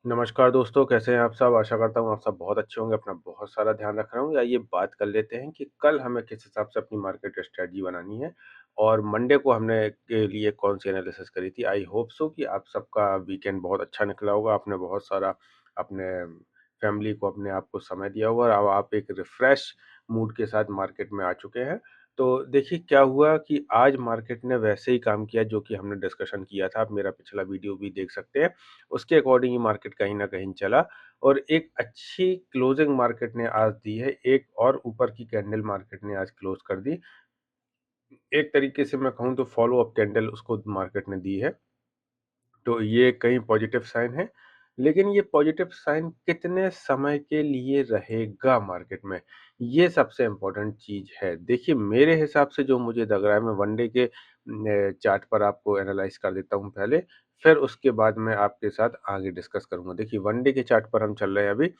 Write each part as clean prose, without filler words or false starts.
नमस्कार दोस्तों, कैसे हैं आप सब? आशा करता हूँ आप सब बहुत अच्छे होंगे, अपना बहुत सारा ध्यान रख रहे होंगे। आइए बात कर लेते हैं कि कल हमें किस हिसाब से अपनी मार्केट स्ट्रैटेजी बनानी है और मंडे को हमने के लिए कौन-सी एनालिसिस करी थी। आई होप सो कि आप सबका वीकेंड बहुत अच्छा निकला होगा। आपने बहुत सारा अपने फैमिली को, अपने आप को समय दिया होगा और अब आप एक रिफ्रेश मूड के साथ मार्केट में आ चुके हैं। तो देखिए क्या हुआ कि आज मार्केट ने वैसे ही काम किया जो कि हमने डिस्कशन किया था। आप मेरा पिछला वीडियो भी देख सकते हैं। उसके अकॉर्डिंग ही मार्केट कहीं न कहीं चला और एक अच्छी क्लोजिंग मार्केट ने आज दी है। एक और ऊपर की कैंडल मार्केट ने आज क्लोज़ कर दी। एक तरीके से मैं कहूँ तो फ़ॉलो अप कैंडल उसको मार्केट ने दी है। तो ये कहीं पॉजिटिव साइन है। लेकिन ये पॉजिटिव साइन कितने समय के लिए रहेगा मार्केट में, ये सबसे इम्पोर्टेंट चीज़ है। देखिए मेरे हिसाब से जो मुझे लग रहा है, मैं वन डे के चार्ट पर आपको एनालाइज़ कर देता हूँ पहले, फिर उसके बाद मैं आपके साथ आगे डिस्कस करूँगा। देखिए वन डे के चार्ट पर हम चल रहे हैं अभी,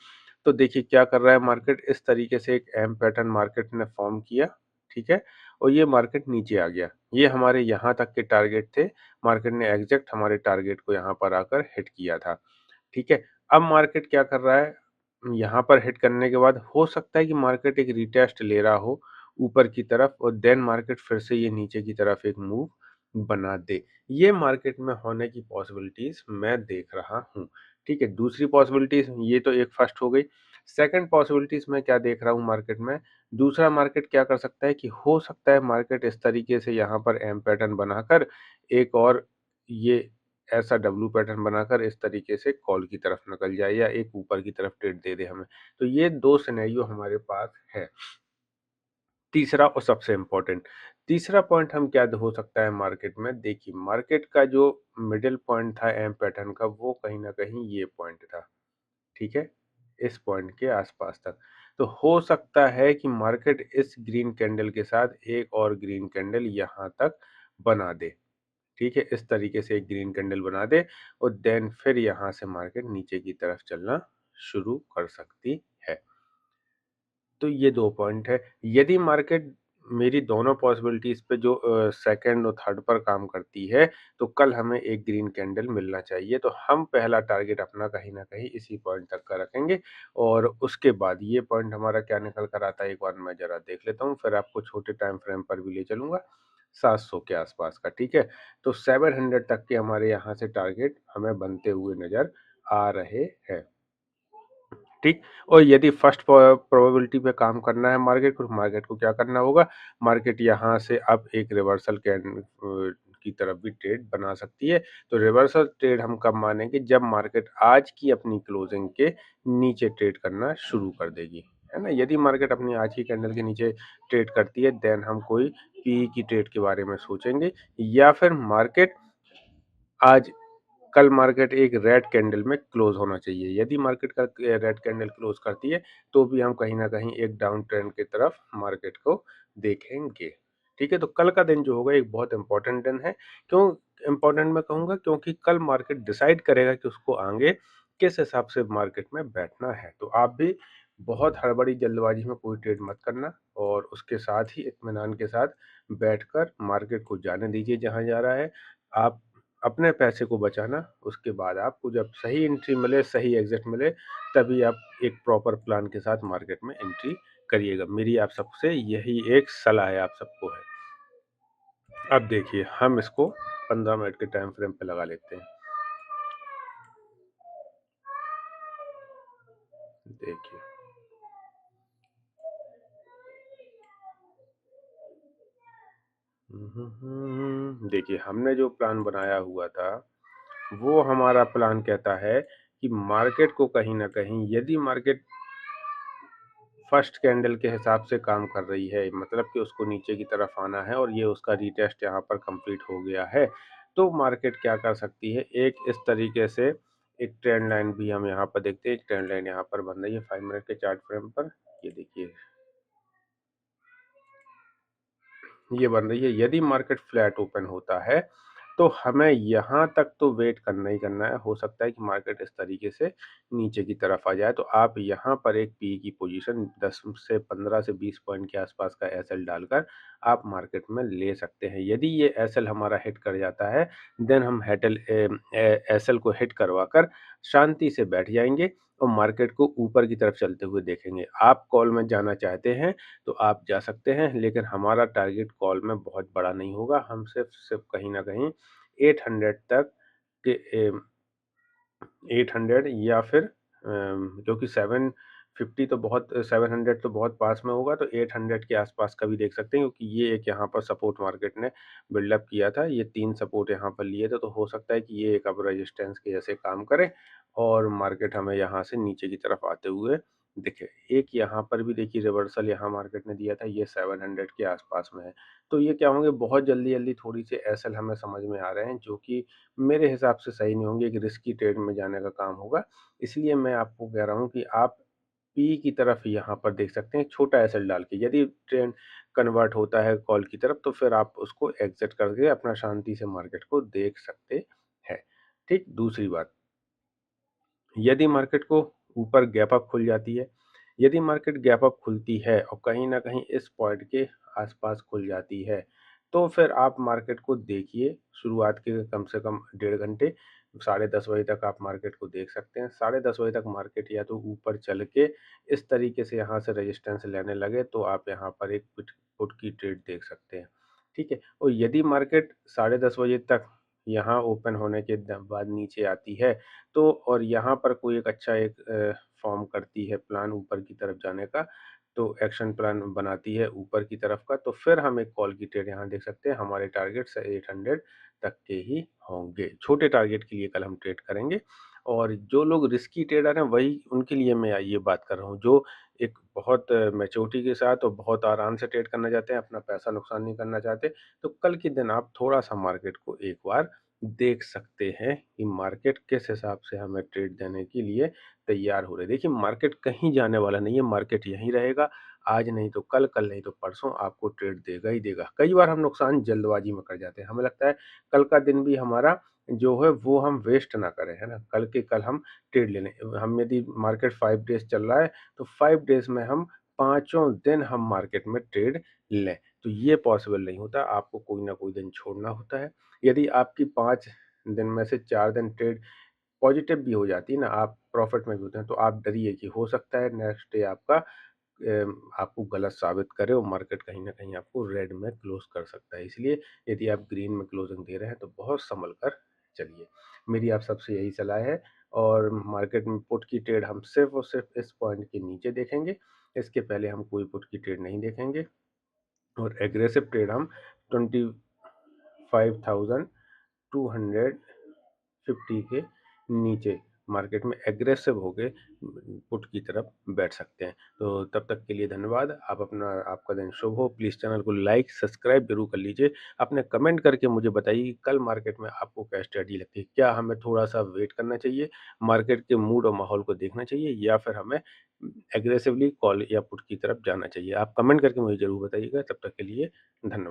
तो देखिए क्या कर रहा है मार्केट, इस तरीके से एक एम पैटर्न मार्केट ने फ़ॉर्म किया, ठीक है? और ये मार्केट नीचे आ गया। ये हमारे यहाँ तक के टारगेट थे। मार्केट ने एग्ज़ैक्ट हमारे टारगेट को यहाँ पर आकर हिट किया था, ठीक है? अब मार्केट क्या कर रहा है, यहाँ पर हिट करने के बाद हो सकता है कि मार्केट एक रीटेस्ट ले रहा हो ऊपर की तरफ और देन मार्केट फिर से ये नीचे की तरफ एक मूव बना दे। ये मार्केट में होने की पॉसिबिलिटीज़ मैं देख रहा हूँ, ठीक है? दूसरी पॉसिबिलिटीज़ ये तो एक फर्स्ट हो गई। सेकंड पॉसिबिलिटीज़ मैं क्या देख रहा हूँ मार्केट में, दूसरा मार्केट क्या कर सकता है कि हो सकता है मार्केट इस तरीके से यहाँ पर एम पैटर्न बनाकर एक और ये ऐसा डब्ल्यू पैटर्न बनाकर इस तरीके से कॉल की तरफ निकल जाए या एक ऊपर की तरफ ट्रेड दे दे हमें। तो ये 2 सिनेरियो हमारे पास है। तीसरा और सबसे इम्पोर्टेंट, तीसरा पॉइंट हम क्या हो सकता है मार्केट में, देखिए मार्केट का जो मिडल पॉइंट था एम पैटर्न का वो कहीं न कहीं ये पॉइंट था, ठीक है? इस पॉइंट के आस-पास तक। तो हो सकता है कि मार्केट इस ग्रीन कैंडल के साथ एक और ग्रीन कैंडल यहाँ तक बना दे। ठीक है? इस तरीके से एक ग्रीन कैंडल बना दे और देन फिर यहाँ से मार्केट नीचे की तरफ चलना शुरू कर सकती है। तो ये 2 पॉइंट है। यदि मार्केट मेरी दोनों पॉसिबिलिटीज़ पे जो सेकंड और थर्ड पर काम करती है, तो कल हमें एक ग्रीन कैंडल मिलना चाहिए। तो हम पहला टारगेट अपना कहीं न कहीं इसी पॉइंट तक का रखेंगे और उसके बाद ये पॉइंट हमारा क्या निकल कर आता है, एक बार मैं ज़रा देख लेता हूँ, फिर आपको छोटे टाइम फ्रेम पर भी ले चलूँगा, 700 के आसपास का, ठीक है? तो 700 तक के हमारे यहाँ से टारगेट हमें बनते हुए नज़र आ रहे हैं। ठीक? और यदि फर्स्ट प्रोबेबिलिटी पे काम करना है मार्केट को क्या करना होगा? मार्केट यहाँ से अब एक रिवर्सल की तरफ भी ट्रेड बना सकती है। तो रिवर्सल ट्रेड हम कब मानेंगे? जब मार्केट आज की अपनी क्लोजिंग के नीचे ट्रेड करना शुरू कर देगी, है ना? यदि मार्केट अपनी आज की कैंडल के नीचे ट्रेड करती है, देन हम कोई पीई की ट्रेड के बारे में सोचेंगे या फिर मार्केट आज कल मार्केट एक रेड कैंडल में क्लोज होना चाहिए। यदि मार्केट का रेड कैंडल क्लोज करती है, तो भी हम कहीं न कहीं एक डाउन ट्रेंड की तरफ मार्केट को देखेंगे। ठीक है? तो कल का दिन जो होगा एक बहुत इम्पोर्टेंट दिन है। क्यों इम्पोर्टेंट मैं कहूँगा? क्योंकि कल मार्केट डिसाइड करेगा कि उसको आगे किस हिसाब से मार्केट में बैठना है। तो आप भी बहुत हड़बड़ी जल्दबाजी में कोई ट्रेड मत करना और उसके साथ ही इत्मीनान के साथ बैठकर मार्केट को जाने दीजिए जहाँ जा रहा है। आप अपने पैसे को बचाना, उसके बाद आपको जब सही एंट्री मिले, सही एग्ज़िट मिले, तभी आप एक प्रॉपर प्लान के साथ मार्केट में एंट्री करिएगा। मेरी आप सबसे यही एक सलाह है आप सबको है। अब देखिए हम इसको 15 मिनट के टाइम फ्रेम पे लगा लेते हैं। देखिए। देखिए हमने जो प्लान बनाया हुआ था, वो हमारा प्लान कहता है कि मार्केट को कहीं न कहीं यदि मार्केट फर्स्ट कैंडल के हिसाब से काम कर रही है, मतलब कि उसको नीचे की तरफ आना है और ये उसका रीटेस्ट यहाँ पर कंप्लीट हो गया है, तो मार्केट क्या कर सकती है, एक इस तरीके से एक ट्रेंड लाइन भी हम यहाँ पर देखते हैं। एक ट्रेंड लाइन यहाँ पर बन रही है 5 मिनट के चार्ट फ्रेम पर, ये देखिए ये बन रही है। यदि मार्केट फ्लैट ओपन होता है, तो हमें यहाँ तक तो वेट करना ही करना है। हो सकता है कि मार्केट इस तरीके से नीचे की तरफ आ जाए, तो आप यहाँ पर एक पी की पोजीशन 10 से 15 से 20 पॉइंट के आसपास का एसएल डालकर आप मार्केट में ले सकते हैं। यदि ये एसएल हमारा हिट कर जाता है, देन हम एसएल को हिट करवाकर शांति से बैठ जाएँगे और मार्केट को ऊपर की तरफ चलते हुए देखेंगे। आप कॉल में जाना चाहते हैं, तो आप जा सकते हैं, लेकिन हमारा टारगेट कॉल में बहुत बड़ा नहीं होगा। हम सिर्फ़ कहीं न कहीं 800 तक के 800 या फिर क्योंकि 750 तो बहुत 700 तो बहुत पास में होगा, तो 800 के आसपास का भी देख सकते हैं, क्योंकि ये एक यहाँ पर सपोर्ट मार्केट ने बिल्डअप किया था। ये 3 सपोर्ट यहाँ पर लिए थे, तो हो सकता है कि ये एक अब रेजिस्टेंस के जैसे काम करे और मार्केट हमें यहाँ से नीचे की तरफ आते हुए दिखे। एक यहाँ पर भी देखिए रिवर्सल यहाँ मार्केट ने दिया था, ये 700 के आसपास में है। तो ये क्या होंगे, बहुत जल्दी-जल्दी थोड़ी-सी एसएल हमें समझ में आ रहे हैं, जो कि मेरे हिसाब से सही नहीं होंगे, एक रिस्की ट्रेड में जाने का काम होगा। इसलिए मैं आपको कह रहा हूँ कि आप पी की तरफ यहाँ पर देख सकते हैं, छोटा एसएल डाल के। यदि ट्रेंड कन्वर्ट होता है कॉल की तरफ, तो फिर आप उसको एग्ज़िट करके अपना शांति से मार्केट को देख सकते हैं। ठीक, दूसरी बात, यदि मार्केट को ऊपर गैप अप खुल जाती है, यदि मार्केट गैप अप खुलती है और कहीं न कहीं इस पॉइंट के आस-पास खुल जाती है, तो फिर आप मार्केट को देखिए शुरुआत के कम से कम डेढ़ घंटे, साढ़े 10 बजे तक आप मार्केट को देख सकते हैं। साढ़े 10 बजे तक मार्केट या तो ऊपर चल के इस तरीके से यहाँ से रेजिस्टेंस लेने लगे, तो आप यहाँ पर एक पुट की ट्रेड देख सकते हैं, ठीक है? और यदि मार्केट साढ़े 10 बजे तक यहाँ ओपन होने के बाद नीचे आती है, तो और यहाँ पर कोई एक अच्छा एक फ़ॉर्म करती है प्लान ऊपर की तरफ जाने का, तो एक्शन प्लान बनाती है ऊपर की तरफ का, तो फिर हम एक कॉल की ट्रेड यहाँ देख सकते हैं। हमारे टारगेट्स 800 तक के ही होंगे। छोटे टारगेट के लिए कल हम ट्रेड करेंगे और जो लोग रिस्की ट्रेडर हैं, वही उनके लिए मैं ये बात कर रहा हूँ, जो एक बहुत मैच्योरिटी के साथ और बहुत आराम से ट्रेड करना चाहते हैं, अपना पैसा नुकसान नहीं करना चाहते, तो कल के दिन आप थोड़ा-सा मार्केट को एक बार देख सकते हैं कि मार्केट किस हिसाब से हमें ट्रेड देने के लिए तैयार हो रही है। देखिए, मार्केट कहीं जाने वाला नहीं है, मार्केट यहीं रहेगा। आज नहीं तो कल नहीं तो परसों आपको ट्रेड देगा ही देगा। कई बार हम नुकसान जल्दबाजी में कर जाते हैं। हमें लगता है कल का दिन भी हमारा जो है वो हम वेस्ट ना करें, है ना? कल के कल हम ट्रेड ले लें। हम यदि मार्केट 5 डेज़ चल रहा है, तो 5 डेज़ में हम पाँचों दिन हम मार्केट में ट्रेड लें। तो ये पॉसिबल नहीं होता, आपको कोई ना कोई दिन छोड़ना होता है। यदि आपकी 5 दिन में से 4 दिन ट्रेड पॉजिटिव भी हो जाती है ना, आप प्रॉफ़िट में भी होते हैं, तो आप डरिए कि हो सकता है नेक्स्ट डे आपको गलत साबित करे और मार्केट कहीं न कहीं आपको रेड में क्लोज़ कर सकता है। इसलिए यदि आप ग्रीन में क्लोज़िंग दे रहे हैं, तो बहुत सँभल कर चलिए। मेरी आप सबसे यही सलाह है और मार्केट में पुट की ट्रेड हम सिर्फ़ और सिर्फ़ इस पॉइंट के नीचे देखेंगे। इसके पहले हम कोई पुट की ट्रेड नहीं देखेंगे और एग्रेसिव ट्रेड हम 25,250 के नीचे मार्केट में एग्रेसिव होके पुट की तरफ बैठ सकते हैं। तो तब तक के लिए धन्यवाद। आपका दिन शुभ हो। प्लीज़ चैनल को लाइक, सब्सक्राइब ज़रूर कर लीजिए। अपने कमेंट करके मुझे बताइए कि कल मार्केट में आपको क्या स्ट्रैटेजी लगती है? क्या हमें थोड़ा-सा वेट करना चाहिए, मार्केट के मूड और माहौल को देखना चाहिए या फिर हमें एग्रेसिवली कॉल या पुट की तरफ जाना चाहिए? आप कमेंट करके मुझे ज़रूर बताइएगा। तब तक के लिए धन्यवाद।